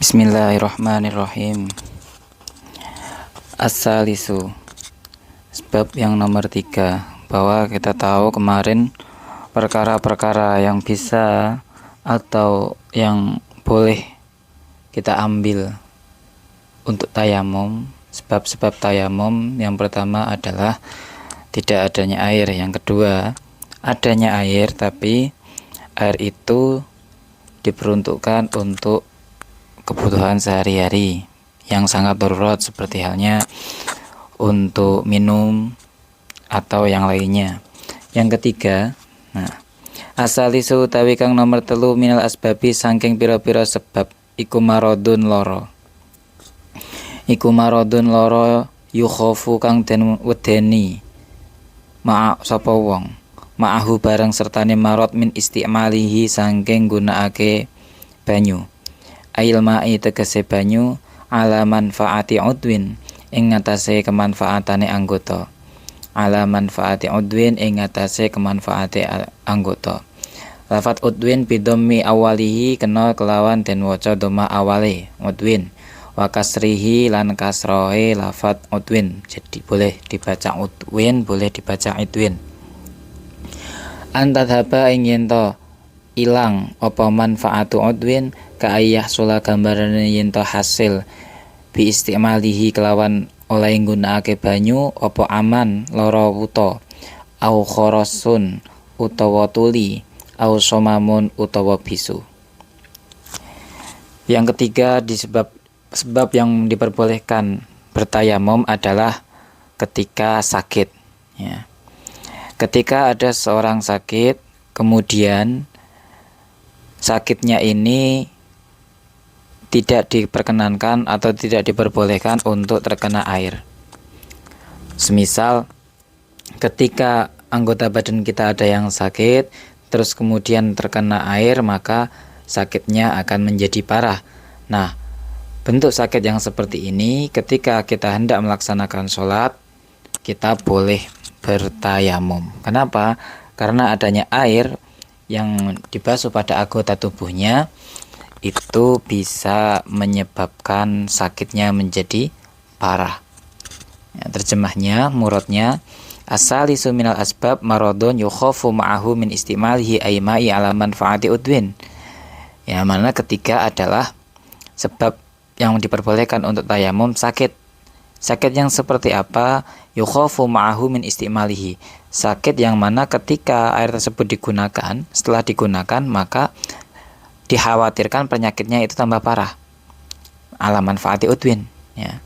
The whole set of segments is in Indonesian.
Bismillahirrahmanirrahim. As-salisu, sebab yang nomor 3, bahwa kita tahu kemarin perkara-perkara yang bisa atau yang boleh kita ambil untuk tayamum. Sebab-sebab tayamum yang pertama adalah tidak adanya air, yang kedua adanya air tapi air itu diperuntukkan untuk kebutuhan sehari-hari yang sangat darurat, seperti halnya untuk minum atau yang lainnya. Yang ketiga, asalisu utawi kang nomor 3 minal asbabi saking pira-pira sebab iku maradun loro. Iku maradun loro yukhofu kang den wedeni ma'a sapa wong ma'ahu bareng sertane marad min istimalihi saking gunakake banyu. Ail ma'i tegese banyu ala manfaati udwin ing ngatasé kemanfaatane anggota. Ala manfaati udwin ing ngatasé kemanfaate anggota. Lafat udwin bidhammi awalihi kena kelawan den waca dhamma awale udwin wa kasrihi lan kasrohe lafat udwin. Jadi boleh dibaca udwin, boleh dibaca idwin. Antadhaba ing yen to ilang apa manfaatu udwin ka ayah sula gambarane yen to hasil bi istimalihi kelawan oleh nggunakake banyu apa aman lara wuta au kharasun utawa tuli au somamun utawa bisu. Yang ketiga sebab yang diperbolehkan bertayamum adalah ketika sakit, ya. Ketika ada seorang sakit, kemudian sakitnya ini tidak diperkenankan atau tidak diperbolehkan untuk terkena air. Semisal ketika anggota badan kita ada yang sakit, terus kemudian terkena air, maka sakitnya akan menjadi parah. Nah, bentuk sakit yang seperti ini ketika kita hendak melaksanakan sholat, kita boleh bertayamum. Kenapa? Karena adanya air yang dibasuh pada anggota tubuhnya itu bisa menyebabkan sakitnya menjadi parah. Ya, terjemahnya, muradnya, asalisu minal asbab maradun yukhafu ma'ahu min istimalihi aimai ala manfaati udwin. Ya, mana ketiga adalah sebab yang diperbolehkan untuk tayamum sakit. Sakit yang seperti apa? Yukhafu ma'ahu min istimalihi. Sakit yang mana ketika air tersebut digunakan, setelah digunakan maka dikhawatirkan penyakitnya itu tambah parah. Ala manfaati udwin, ya.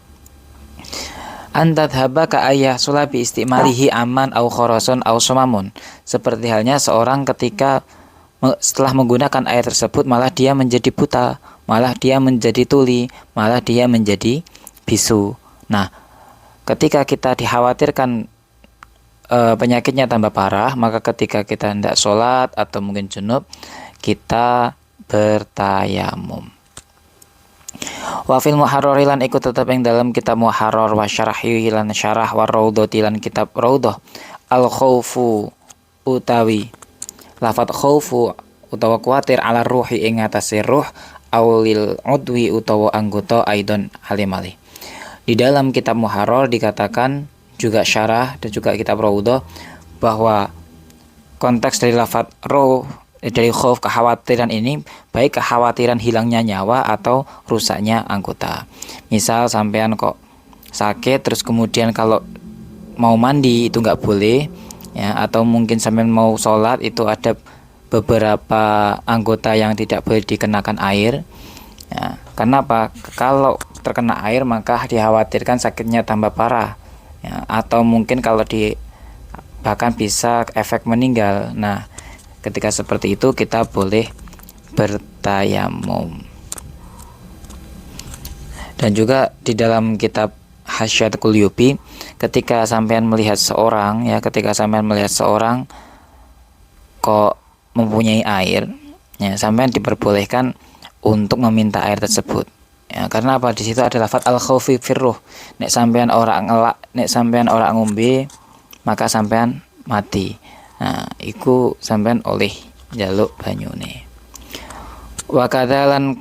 Antadhaba ka ayah sulabi istimalihi aman au kharasun au somamun. Seperti halnya seorang ketika setelah menggunakan air tersebut malah dia menjadi buta, malah dia menjadi tuli, malah dia menjadi bisu. Nah, ketika kita dikhawatirkan penyakitnya tambah parah, maka ketika kita hendak sholat atau mungkin junub, kita bertayamum. Wa fil muharrar lan iku tetep ing dalam kitab muharrar wa syarahi lan syarah wa raudhati lan kitab raudhah al khaufu utawi lafat khaufu utawa kuatir ala ruhi ing atase ruh aulil udwi utawa anggota aidon halimali. Di dalam kitab muharrar dikatakan juga syarah dan juga kitab raudhah bahwa konteks dari lafat ruh dari khauf kekhawatiran ini baik kekhawatiran hilangnya nyawa atau rusaknya anggota. Misal sampean kok sakit terus kemudian kalau mau mandi itu nggak boleh, ya, atau mungkin sampean mau sholat itu ada beberapa anggota yang tidak boleh dikenakan air, ya. Kenapa? Kalau terkena air maka dikhawatirkan sakitnya tambah parah, ya, atau mungkin kalau bahkan bisa efek meninggal. Nah, ketika seperti itu kita boleh bertayamum. Dan juga di dalam kitab Hasyiat Qulyubi, ketika sampean melihat seorang kok mempunyai air, ya, sampean diperbolehkan untuk meminta air tersebut. Ya, karena apa? Di situ ada lafaz al khaufi firruh. Nek sampean ora ngombe, maka sampean mati. Nah, iku sampean oleh njaluk banyune. Wa kadzalan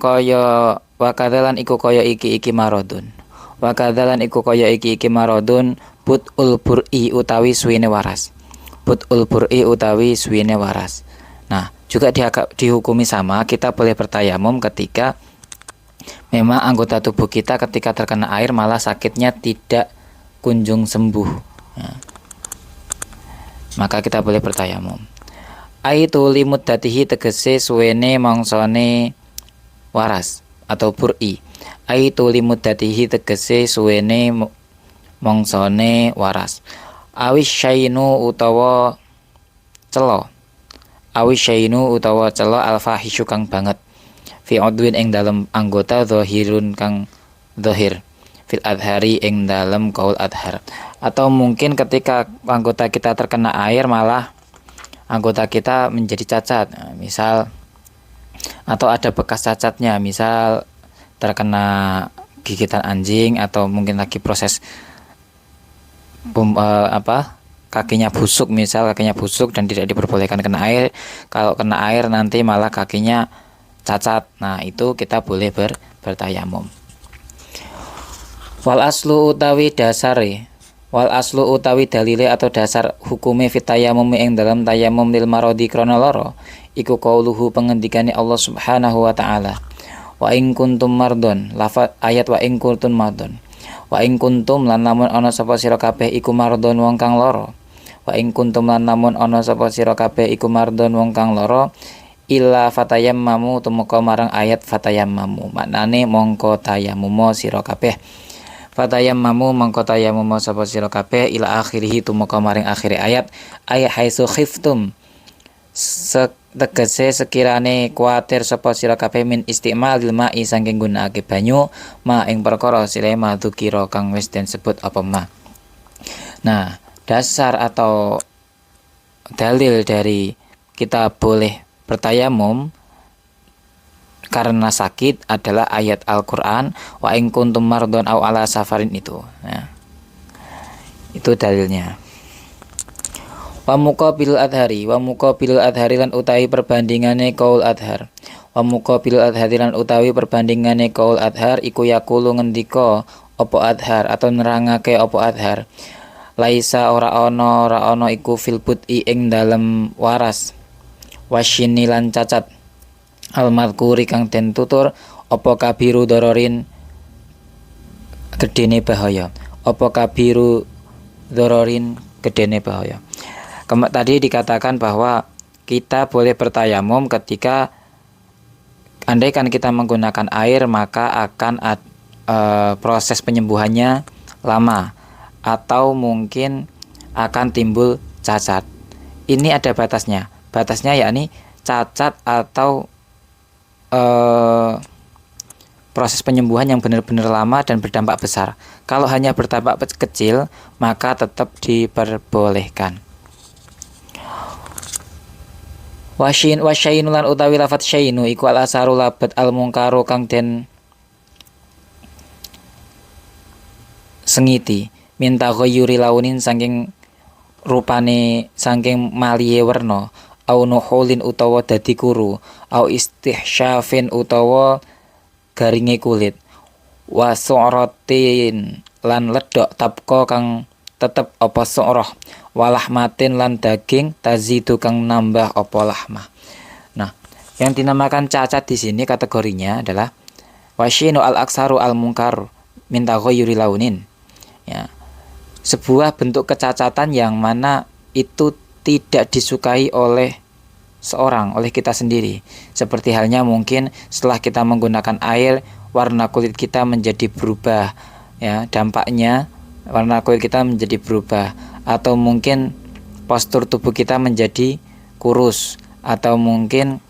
Wa kadzalan iku kaya iki maradun. Wa kadzalan iku kaya iki maradun butul bur'i utawi suwene waras. Butul bur'i utawi suwene waras. Nah, juga dihukumi sama, kita boleh bertayamum ketika memang anggota tubuh kita ketika terkena air malah sakitnya tidak kunjung sembuh. Nah, maka kita boleh bertayamum. Aitu limuddatihi tegese suwene mangsane waras atau bur'i. Aitu limuddatihi tegese suwene mangsane waras. Awis syainu utawa celo. Awis syainu utawa celo alfahisyu kang banget. Fi udwin ing dalem anggota zahirun kang zahir. Fil adhari ing dalem qaul adhar. Atau mungkin ketika anggota kita terkena air malah anggota kita menjadi cacat, misal, atau ada bekas cacatnya, misal terkena gigitan anjing, atau mungkin lagi proses kakinya busuk, misal kakinya busuk dan tidak diperbolehkan kena air. Kalau kena air nanti malah kakinya cacat. Nah, itu kita boleh bertayamum. Wal aslu utawi dasare, wal aslu utawi dalile atau dasar hukume fitayamum ing dalam tayamum lil maradi krana lara iku qauluhu pengendikane Allah Subhanahu wa taala. Wa in kuntum mardon, lafaz ayat wa in kuntum mardon. Wa in kuntum lan lamun ana sapa sira kabeh iku mardon wong kang lara. Wa in kuntum lan lamun ana sapa sira kabeh iku mardon wong kang lara illa fatayammamu tumeka marang ayat fatayammamu. Maknane mongko tayamum sira kabeh. Fatayammamu mongko tayamum sapa sira kabeh ila akhirih tumeka maring akhire ayat ay haitsu khiftum tegese sekirane kuatir sapa sira kabeh min istimalil ma'i saking gunakake banyu ma ing perkara sile madukira kang wis den sebut apa ma. Nah, dasar atau dalil dari kita boleh bertayamum karena sakit adalah ayat Al-Quran wa in kuntum mardon aw ala safarin itu. Nah, itu dalilnya. Wa muqabilul adhari, wa muqabilul adhari lan utawi perbandingane qaul adhar. Wa muqabilul adhari lan utawi perbandingane qaul adhar iku yaqulu ngendika apa adhar atau nerangake apa adhar. Laisa ora ana iku fil bud'i ing dalem waras. Wasyini lan cacat. Al-madhkuri kang den tutur apa kabiru dororin gedene bahaya. Apa kabiru dororin gedene bahaya. Tadi dikatakan bahwa kita boleh bertayamum ketika andaikan kita menggunakan air maka akan proses penyembuhannya lama atau mungkin akan timbul cacat. Ini ada batasnya. Batasnya yakni cacat atau proses penyembuhan yang benar-benar lama dan berdampak besar. Kalau hanya berdampak kecil, maka tetap diperbolehkan. Wasyainu lan utawi lafadz syainu iku al asaru labat al mungkaru kang den sengiti minta ghayyuri launin saking rupane saking malihe werna au nuhulin utawa dadi kuru au istihsyafin utawa garinge kulit wa su'ratin lan ledok tapko kang tetep apa su'rah walahmatin lan daging tazidu kang nambah apa lahmah. Nah, yang dinamakan cacat di sini kategorinya adalah wasyinu al aksaru al munkar min taghayyuri launin. Ya. Sebuah bentuk kecacatan yang mana itu tidak disukai oleh seorang, oleh kita sendiri. Seperti halnya mungkin setelah kita menggunakan air, warna kulit kita menjadi berubah. Ya, dampaknya warna kulit kita menjadi berubah. Atau mungkin postur tubuh kita menjadi kurus. Atau mungkin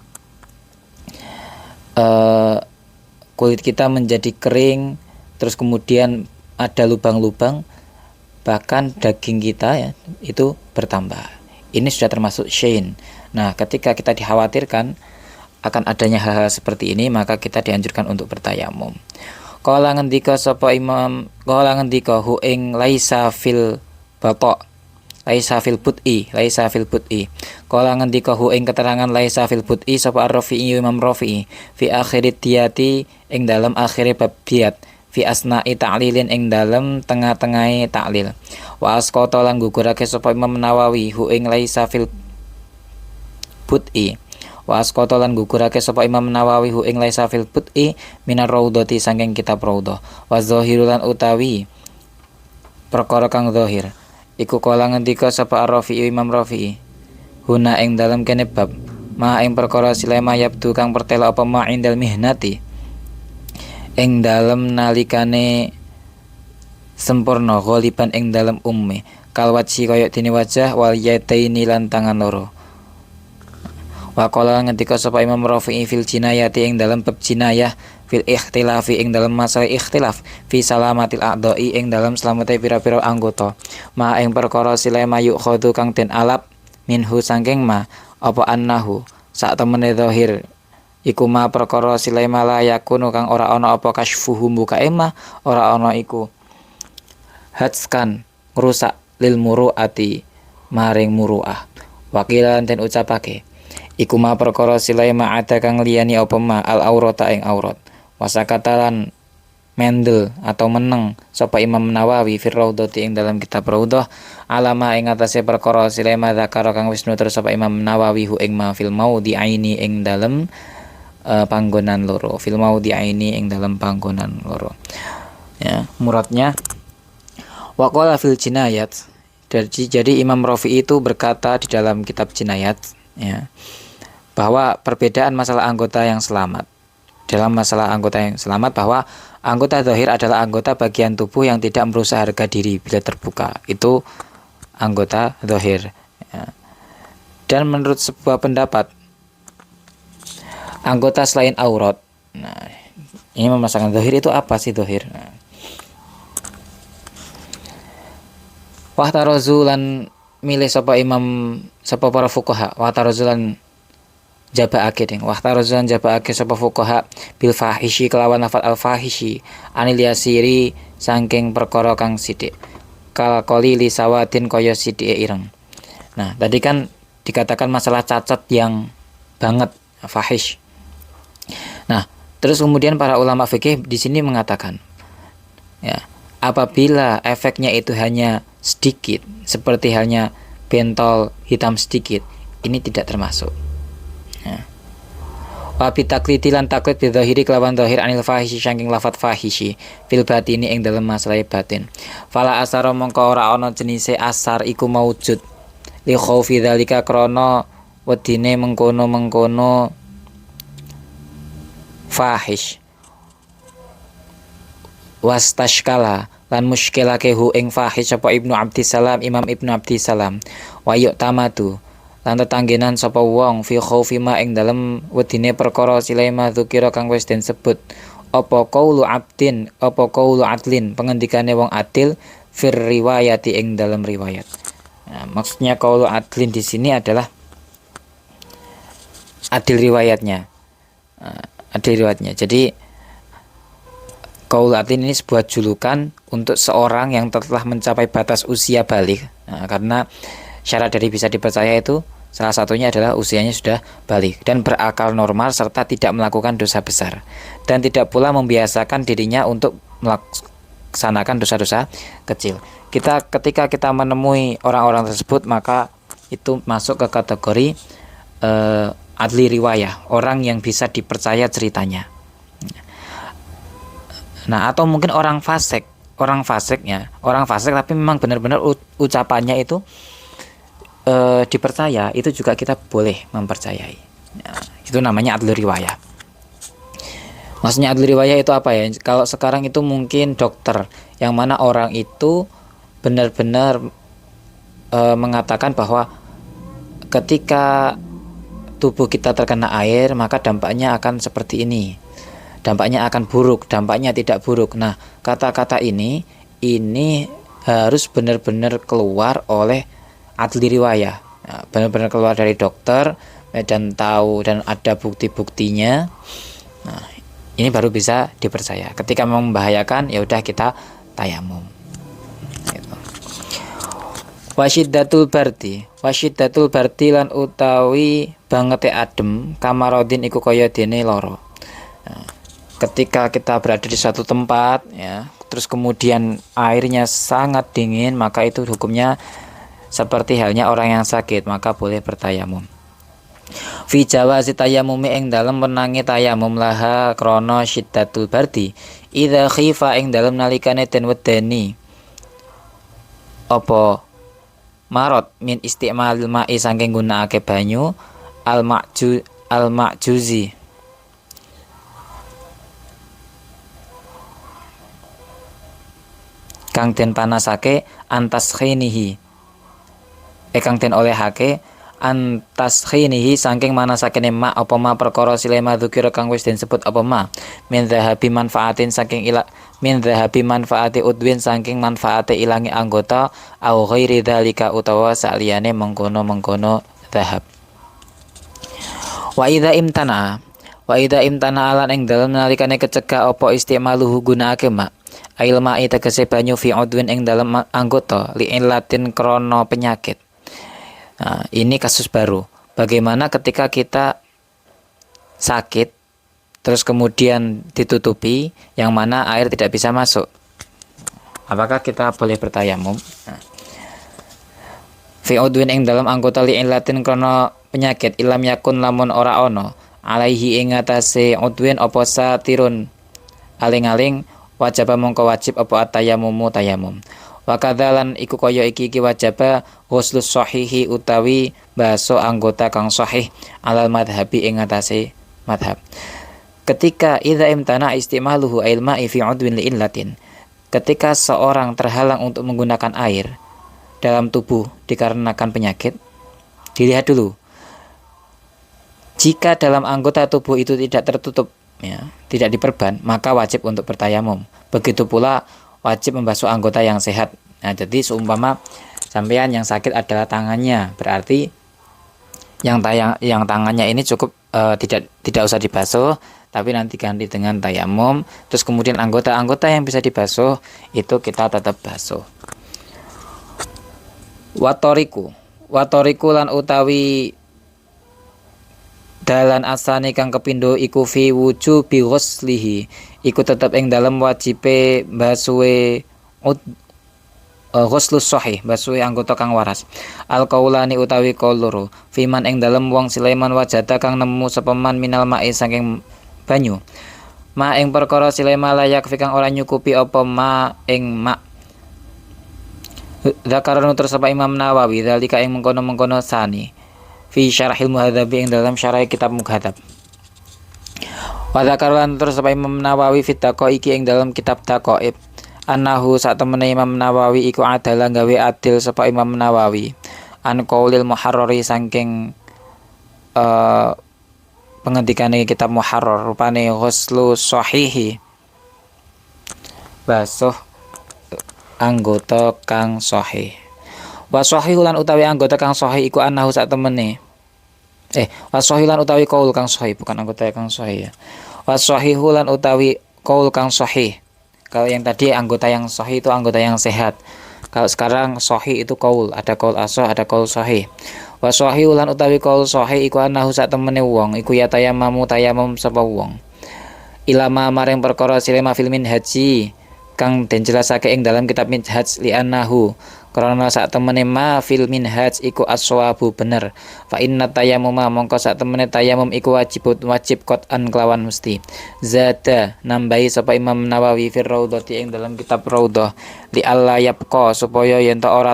kulit kita menjadi kering, terus kemudian ada lubang-lubang, bahkan daging kita ya itu bertambah. Ini sudah termasuk syain. Nah, ketika kita dikhawatirkan akan adanya hal-hal seperti ini, maka kita dianjurkan untuk bertayamum. Qala ngendika sapa Imam, qala ngendika hu ing laisa fil bata. laisa fil put'i, laisa fil put'i. Kala ngendika hu ing keterangan laisa fil put'i sapa Ar-Rafi'i Imam Rafi'i fi akhirit diyati ing dalem akhire bab diyat, fi asna'i ta'lilin ing dalem tengah-tengahe ta'lil. Wa asqata lan gugurake sapa Imam Nawawi hu ing laisa fil put'i. Wa asqata lan gugurake sapa Imam Nawawi hu ing laisa fil put'i minar raudhati saking kitab raudhah. Wa zahiru lan utawi perkara kang zahir iku kala ngendika sapa Ar-Rafi'i Imam Rafi'i huna ing dalem kene bab ma ing perkara silema yabdu kang pertela apa ma indal mihnati ing dalem nalikane sempurna ghaliban ing dalem ummi kalwatsi kaya dene wajah wal yadaini lan tangan loro. Wa qala ngendika sapa Imam Rafi'i fil jinayati ing dalem bab jinayah fil ikhtilafi ing dalam masalah ikhtilaf fi salamatil a'dha'i ing dalam selamate pira-pira anggota ma ing perkara silema yukhadhu kang den alap minhu saking ma apa annahu sak temene zahir iku ma perkara silema la yakunu kang ora ana apa kasfuhu buka emah ora ana iku hatskan ngrusak lil muruati maring muruah wakilan den ucapake iku ma perkara silema ada kang liyani apa ma al aurata ing aurat wasakatalan mendel atau meneng sapa Imam Nawawi fir raudhati ing dalam kitab raudhah alama ing atase perkara silema zakara kang wis nutur sapa Imam Nawawi hu ing ma fil maudi aini ing dalam panggonan loro fil maudi aini ing dalam panggonan loro ya muradnya waqala fil jinayat. Jadi Imam Rafi'i itu berkata di dalam kitab jinayat ya bahwa perbedaan masalah anggota yang selamat. Dalam masalah anggota yang selamat bahwa anggota zahir adalah anggota bagian tubuh yang tidak merusak harga diri bila terbuka. Itu anggota zahir. Ya. Dan menurut sebuah pendapat anggota selain aurat. Nah, ini memasangkan zahir itu apa sih zahir? Nah. Wahtarozulan milih sapa para fuqaha. Wahtarozulan jabaake ding wahtarazan jabaake sapa fuqaha bil fahishi kelawan lafal al fahishi anil yasiri saking perkara kang sithik kal qalili sawadin kaya sithike ireng. Nah, tadi kan dikatakan masalah cacat yang banget fahish. Nah, terus kemudian para ulama fikih di sini mengatakan ya, apabila efeknya itu hanya sedikit seperti halnya bentol hitam sedikit, ini tidak termasuk. Wa bi taklidi lan taklid bi zahiri kelawan zahir anil fahishi saking lafat fahishi fil batini ing dalem masalah batin. Fala asara mongko ora ana jenise asar iku maujud li khaufi dzalika krana wedine mengkono-mengkono fahish wastashkala lan muskilake hu ing fahish sapa Ibnu Abdissalam Imam Ibnu Abdissalam wa yu'tamadu lan tetanggenan sapa wong fi khaufi ma ing dalem wedine perkara silema dzukira kang wis den sebut apa qaulu abdin apa qaulu adlin pengendikane wong adil fir riwayati ing dalem riwayat. Nah, maksudnya qaulu adlin di sini adalah adil riwayatnya. Adil riwayatnya. Jadi qaulu adlin ini sebuah julukan untuk seorang yang telah mencapai batas usia baligh. Nah, karena syarat dari bisa dipercaya itu salah satunya adalah usianya sudah balik dan berakal normal serta tidak melakukan dosa besar dan tidak pula membiasakan dirinya untuk melaksanakan dosa-dosa kecil. Ketika kita menemui orang-orang tersebut maka itu masuk ke kategori adli riwayah, orang yang bisa dipercaya ceritanya. Nah, atau mungkin orang fasik tapi memang benar-benar ucapannya itu dipercaya, itu juga kita boleh mempercayai. Ya, itu namanya adli riwayah. Maksudnya adli riwayah itu apa ya? Kalau sekarang itu mungkin dokter, yang mana orang itu benar-benar mengatakan bahwa ketika tubuh kita terkena air maka dampaknya akan seperti ini, dampaknya akan buruk, dampaknya tidak buruk. Nah, kata-kata ini harus benar-benar keluar oleh adli riwayah, nah, benar-benar keluar dari dokter dan tahu dan ada bukti-buktinya. Nah, ini baru bisa dipercaya. Ketika memang membahayakan, ya udah kita tayamum. Gitu. Wasyiddatul bardi lan utawi bangete adem kamarodin iku kaya dene lara. Nah, ketika kita berada di suatu tempat ya, terus kemudian airnya sangat dingin, maka itu hukumnya seperti halnya orang yang sakit, maka boleh bertayamum. Fi jawazi tayamumi ing dalem menangi tayamum laha krana syiddatul bardi idza khifa ing dalem nalikane den wedeni apa marot min isti'malil ma'i saking gunakake banyu al ma'juzi kang den panasake antas khinihi kang den olehake antas khinihi saking manasakene ma apa ma perkara silema dzukira kang wis den sebut apa ma min dhahabi manfaatin saking min dhahabi manfaati udwin saking manfaate ilangi anggota au ghairi dzalika utawa saliyane mengkono-mengkono dhahab. Wa idza imtana lan ing dalem nalikane kecegah apa istimaluhu gunakake ma ail ma'i tegese banyu fi udwin ing dalem anggota li illatin krana penyakit. Nah, ini kasus baru. Bagaimana ketika kita sakit, terus kemudian ditutupi, yang mana air tidak bisa masuk? Apakah kita boleh bertayamum? Nah. Fi udwin ing dalam anggota li illatin krana penyakit ilam yakun lamun ora ono alaihi ing atase udwin apa satirun aling-aling wajib mongko wajib apa atayamumu tayamum. Wa kadzalan iku kaya iki wajaba ghuslus sahihi utawi baso anggota kang sahih alal madhabi ing atase madhab. Ketika idza imtana istimaluhu ail ma'i fi udwin li illatin, ketika seorang terhalang untuk menggunakan air dalam tubuh dikarenakan penyakit, dilihat dulu. Jika dalam anggota tubuh itu tidak tertutup ya, tidak diperban, maka wajib untuk bertayamum. Begitu pula wajib membasuh anggota yang sehat. Nah, jadi seumpama sampean yang sakit adalah tangannya, berarti yang tangannya ini cukup tidak usah dibasuh, tapi nanti ganti dengan tayamum. Terus kemudian anggota-anggota yang bisa dibasuh itu kita tetap basuh. Watoriku lan utawi dalan asane kang kepindo iku fi wujubi ghuslihi iku tetep ing dalem wajibe basuhe ghuslus sahih basuhe anggota kang waras al qaulani utawi qaul loro fiman ing dalem wong Sulaiman wajata kang nemu sapa man minal ma'i saking banyu ma ing perkara Sulaiman layak kang ora nyukupi apa ma ing ma Dzakaran terus sapa Imam Nawawi zalika ing mengkono-mengkono sani fi syarahil muhadzabi ing dalam syarah kitab muhadzab. Wa dzakaran terus sapa Imam Nawawi fit taqaiki ing dalam kitab taqaib annahu sak temene Imam Nawawi iku adalah gawe adil sapa Imam Nawawi an qaulil muharrari saking pengendikane kitab muharrar rupane ghuslu sahihi basuh anggota kang sahih. Wa sahihulan utawi anggota kang sahih iku anahu sak temene. Wa sahihulan utawi qaul kang sahih bukan anggota kang sahih ya. Wa sahihulan utawi qaul kang sahih. Kalau yang tadi anggota yang sahih itu anggota yang sehat. Kalau sekarang sahih itu qaul, ada qaul asah, ada qaul sahih. Wa sahihulan utawi qaul sahih iku anahu sak temene wong iku ya tayamum sapa wong. Ilama maring perkara silema filmin haji kang den jelasake ing dalam kitab Minhaj li annahu karena sak temene ma fil minhaj iku as-shawabu bener fa inna tayammuma mongko sak temene tayamum iku wajib qat'an kelawan mesti zada nambahi sapa Imam Nawawi fir raudhati ing dalam kitab Raudhah li alla yabqa supaya yen ta ora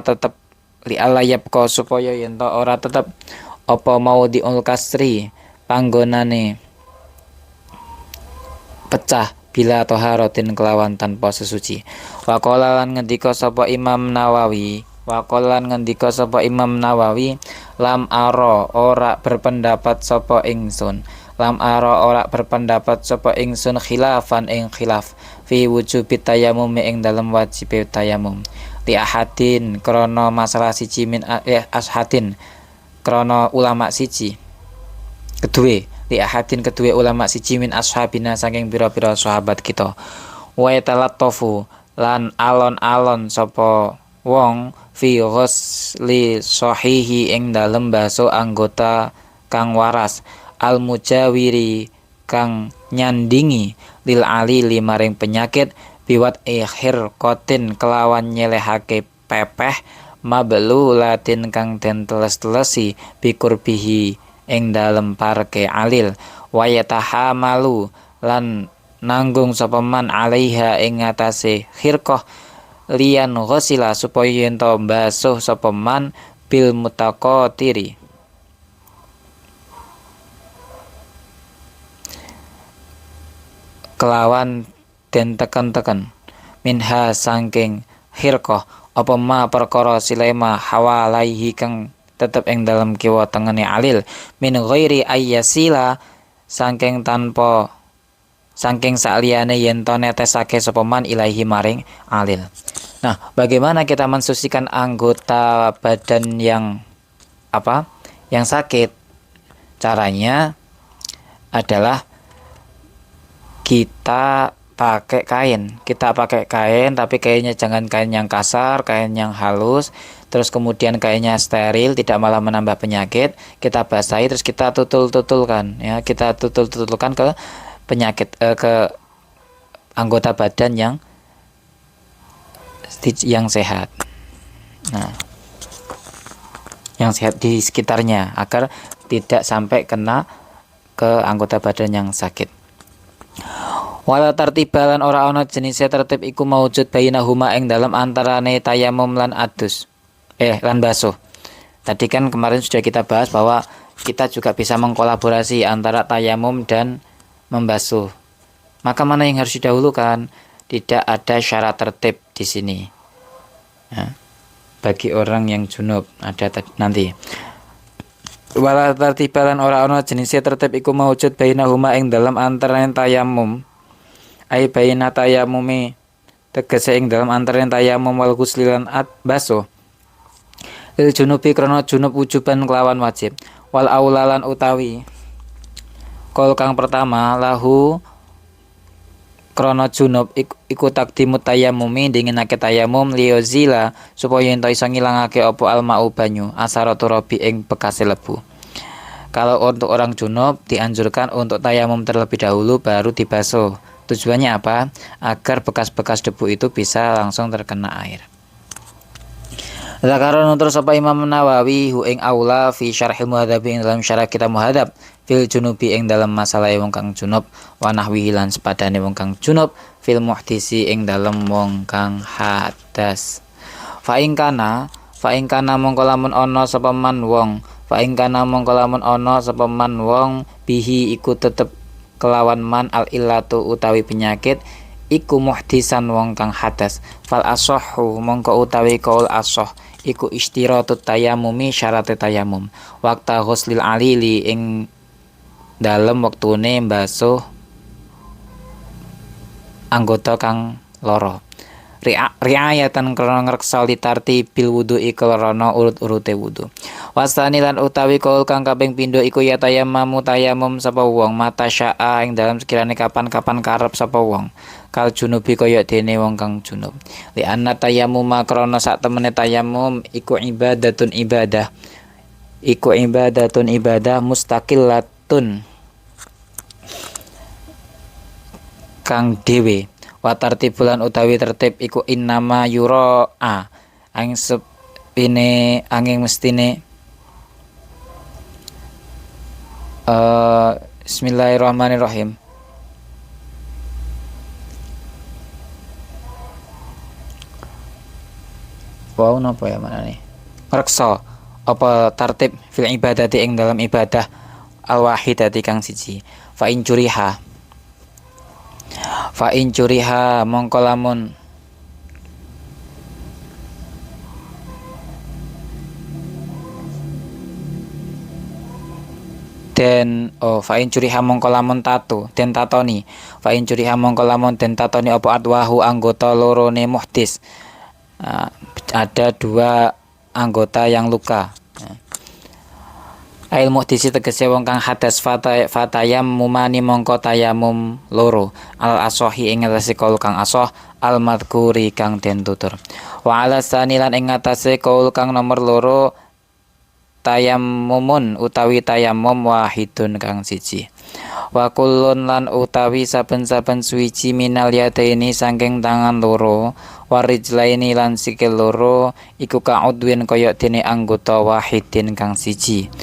tetep apa mau diul kasri panggonane pecah bila toharotin kelawan tanpa sesuci. Waqala lan ngendika sapa Imam Nawawi lam ara ora berpendapat sapa ingsun khilafan ing khilaf fi wujubi tayamum ing dalam wajib tayamum li ahadin krana masalah siji min ashadin krana ulama siji kedue li ahadin kedua ulama siji min ashabina saking pira-pira sahabat kita wa yatalattafu lan alon-alon sapa wong fi ghusli sahihi ing dalem baso anggota kang waras, al mujawiri kang nyandingi, lil alili maring penyakit, biwat ikhir kotin kelawan nyelehake pepeh, mabelu latin kang den teles-telesi bikurbihi ing dalem parke alil, wayatahamalu lan nanggung sapa man alaiha ing ngatasé khirqah, liyan ghusila supaya yen to mbasuh sapa man bil mutaqatiri kelawan den teken-teken, minha sangking khirqah apa ma perkara silema hawalaihi kang tetep ing dalam kiwa tengene alil, min ghairi ayyasila sangking tanpa sangking sakliyane yen to netesake sapa man ilahi maring alil. Nah, bagaimana kita mensucikan anggota badan yang yang sakit? Caranya adalah kita pakai kain. Kita pakai kain, tapi kainnya jangan kain yang kasar, kain yang halus. Terus kemudian kainnya steril, tidak malah menambah penyakit. Kita basahi, terus kita tutul-tutulkan, ya. Kita tutul-tutulkan ke penyakit, ke anggota badan yang sehat. Nah, yang sehat di sekitarnya agar tidak sampai kena ke anggota badan yang sakit. Wala tartibalan ora ana jenise tertib iku maujud bainahuma ing dalam antarane tayamum lan adus. Lan basuh. Tadi kan kemarin sudah kita bahas bahwa kita juga bisa mengkolaborasi antara tayamum dan membasuh. Maka mana yang harus didahulukan? Tidak ada syarat tertib di sini. Ya. Bagi orang yang junub ada nanti. Wala tartibalan ora ana jenise tertib iku maujud bainahuma ing dalam antaraning tayamum. Ai baina tayamumi tegese ing dalam antaraning tayamum wal ghusli lan basuh. Il junubi krana junub wujuban kelawan wajib. Wal aulalan utawi kol kang pertama lahu krana junub iku takdimut tayamumi dinginake tayamum liyozila supaya ento iso ngilangake apa almau banyu asaratu rabi ing bekase lebu. Kalau untuk orang junub dianjurkan untuk tayamum terlebih dahulu baru dibasuh. Tujuannya apa? Agar bekas-bekas debu itu bisa langsung terkena air. Zakaron nutur sapa Imam Nawawi hu ing aula fi syarhil muhadzab ing dalam syarah kita muhadzab fil junubi ing dalam masalah wong kang junub wa nahwihi lan sepadane wong kang junub fil muhdisi ing dalam wong kang hadas. Fa ing kana mongko lamun ana sapa man wong bihi iku tetep kelawan man al illatu utawi penyakit iku muhdisan wong kang hadas. Fal asahhu mongko utawi kaul asah iku istiratut tayamumi syarat tayamum waqta ghuslil alili ing dalem wektune mbasuh anggota kang loro. Riayatan krana ngreksa litarti bil wudu'i krana urut-urute wudu. Wasani lan utawi kaul kang kaping pindho iku ya tayamum sapa wong mata syaa ing dalam sekirane kapan-kapan karep sapa wong. Kal junubi kaya dene wong kang junub. Li anna tayamum krana sak temene tayamum iku ibadatun ibadah mustaqillatun kang dhewe. Wa tartibulan utawi tertib iku innama yura'a angin sepine angin mestine Bismillahirrahmanirrahim. Wow, napa ya mana nih? Reksa apa tertib fil ibadati ing dalam ibadah al wahidati kang siji. Fa in curiha mongko lamun fa in curiha mongko lamun den tatoni apa adwahu anggota lorone muhdis. Ada dua anggota yang luka. Ail muhdisi tegese wong kang hadas fatayam mumani mongko tayamum loro al asohi ing ngatasi kaul kang asoh al madhkuri kang den tutur. Wa ala sanilan ing ngatasi kaul kang nomor loro tayammumun utawi tayammum wahidun kang siji. Wa kullun lan utawi saben-saben suwiji minal yadaini saking tangan loro warijlaini lan sikil loro iku ka'udwin kaya dene anggota wahidin kang siji.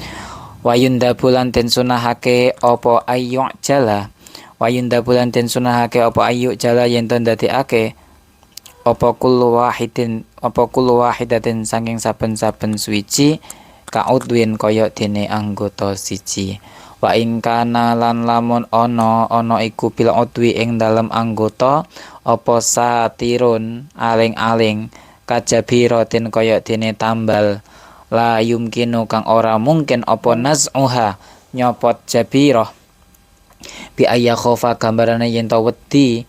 Wayunda bulan den sunahake apa ayyuk jala wayunda bulan den sunahake apa ayyuk jala yen to ndadekake apa kullu wahidatin saking saben-saben suwiji ka'udwin kaya dene anggota siji. Wa ing kana lan lamun ana iku bil udwi ing dalem anggota apa satirun aling-aling kajabiratin kaya dene tambal la yumkinu kang ora mungkin apa naz'uha nyopot jabirah bi ayya khofa gambarane yen to wedi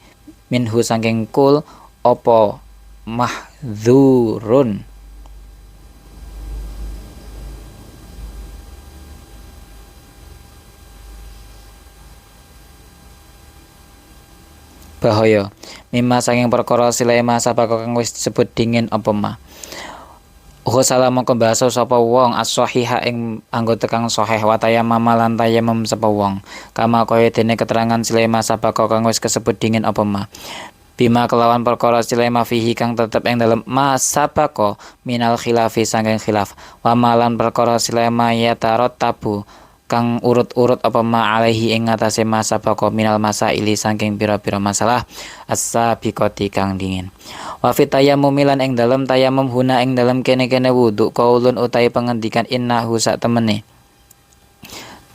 minhu saking kul apa mahdzurun. Bahaya mimma saking perkara silae masa bakal kang wis disebut dingin apa mah. Salah mongko basa sapa wong as-sahiha ing anggota kang sahih wa tayammum lan tayammum sapa wong kama kaya dene keterangan silema sabako kang wis kasebut dingin apa mah bima kelawan perkara silema fihi kang tetep ing dalem masabako minal khilafi saking khilaf wa malan perkara silema ya tarot tabu kang urut-urut apa ma alaihi ing ngatasé masabako minal masaili saking pira-pira masalah as-sabiqati kang dingin. Wa fi tayammum lan ing dalem tayammum huna ing dalem kene-kene wudu qaulun utahe pangendikan innahu sak temene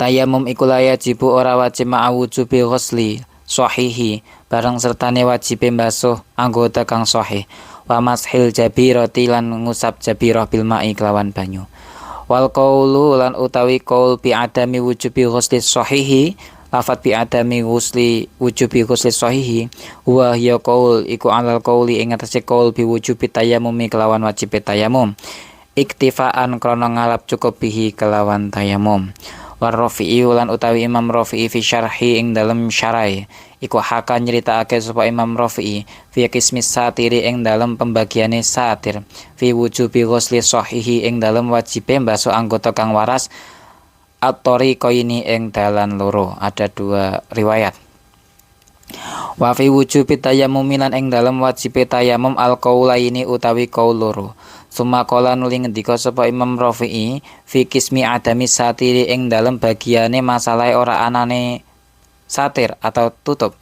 tayammum iku layajibu ora wajib ma'awujubi ghusli sahihi barang sertane wajibe mbasuh anggota kang sahih wa mashil jabirati lan ngusap jabirah bil ma'i kelawan banyu. Wal qaulu lan utawi qaul bi adami wujubi ghusli sahihi lafat bi adami wujubi ghusli sahihi wa hiya qaul iku alal qauli ing atase qaul bi wujubi tayammum kelawan wajib tayammum iktifaan krana ngalap cukup bihi kelawan tayammum. War Rafi'i lan utawi Imam Rafi'i fi syarhi ing dalem syarai iku haka nyritakake sapa Imam Rafi'i fi qismis satiri ing dalem pembagiane satir fi wujubi ghusli sahihi ing dalem wajibe mbasuh anggota kang waras at-tariqaini ing dalan loro. Ada dua riwayat. Wa fi wujubi tayammum lan ing dalem wajibe tayammum al-qaulaini utawi qaul loro. Summa qala nuli ngendika sapa Imam Rafi'i fi qismi adami satiri ing dalem bagiane masalah ora anane satir atau tutup.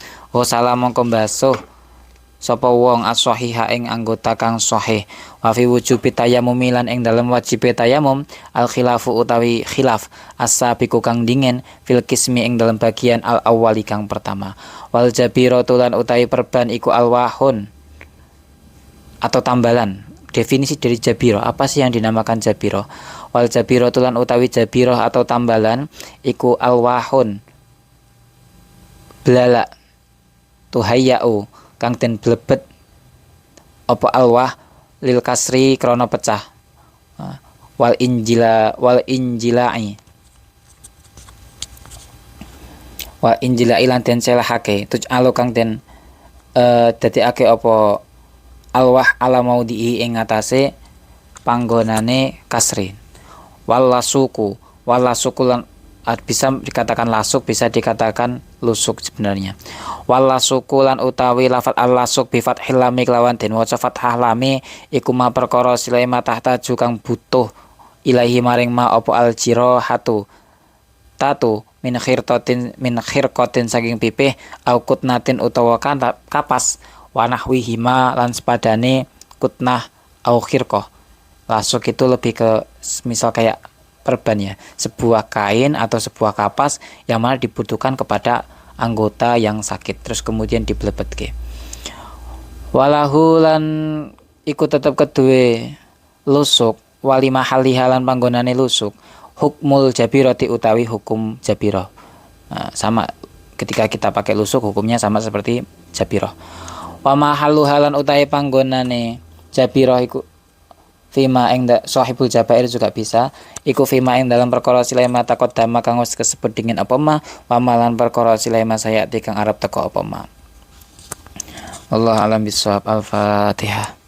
Salah mongko mbasuh sapa wong as-sahiha ing anggota kang sahih. Wa fi wujubi tayammum lan ing dalem wajibe tayammum al khilafu utawi khilaf as-sabiqu kang dingin fil qismi ing dalem bagian al awwali kang pertama. Wal jabiratu lan utawi perban iku alwahun atau tambalan. Definisi dari jabirah, apa sih yang dinamakan jabirah? Wal jabirah tulan utawi jabirah atau tambalan iku alwahun belalak tuhayyau kang den blebet apa alwah lil kasri krana pecah wal injilai lan den selahake tujalu kang den dadekake apa alwah ala maudhi'i ing ngatasé panggonane kasrin. Wallasuku lan bisa dikatakan lasuk, bisa dikatakan lusuk sebenarnya. Wallasuku lan utawi lafat al-lasuk bi fathil lam lawan den waca fathah lame iku ma perkara silai tahta kang butuh ilahi maring ma apa al-jirahatu tatu min khirqatin saking pipih au kutnatin utawa kapas wanahwihima lan sepadane kutnah au khirqah. Lasuk itu lebih ke misal kayak perban ya, sebuah kain atau sebuah kapas yang mana dibutuhkan kepada anggota yang sakit terus kemudian diblebetke. Walahu lan iku tetep kedue lusuk wali mahali halan panggonane lusuk hukmul jabirati utawi hukum jabirah. Nah, sama ketika kita pakai lusuk hukumnya sama seperti jabirah. Wa mahallu halan utahe panggonane jabirah iku Fima ing sahibul jabair juga bisa. Iku fima ing dalam perkara silema takut dama kang wis kesebut dingin apa ma, pamalan perkara silema sayati kang arep teko apa ma. Allah alam bisawab. Al-Fatihah.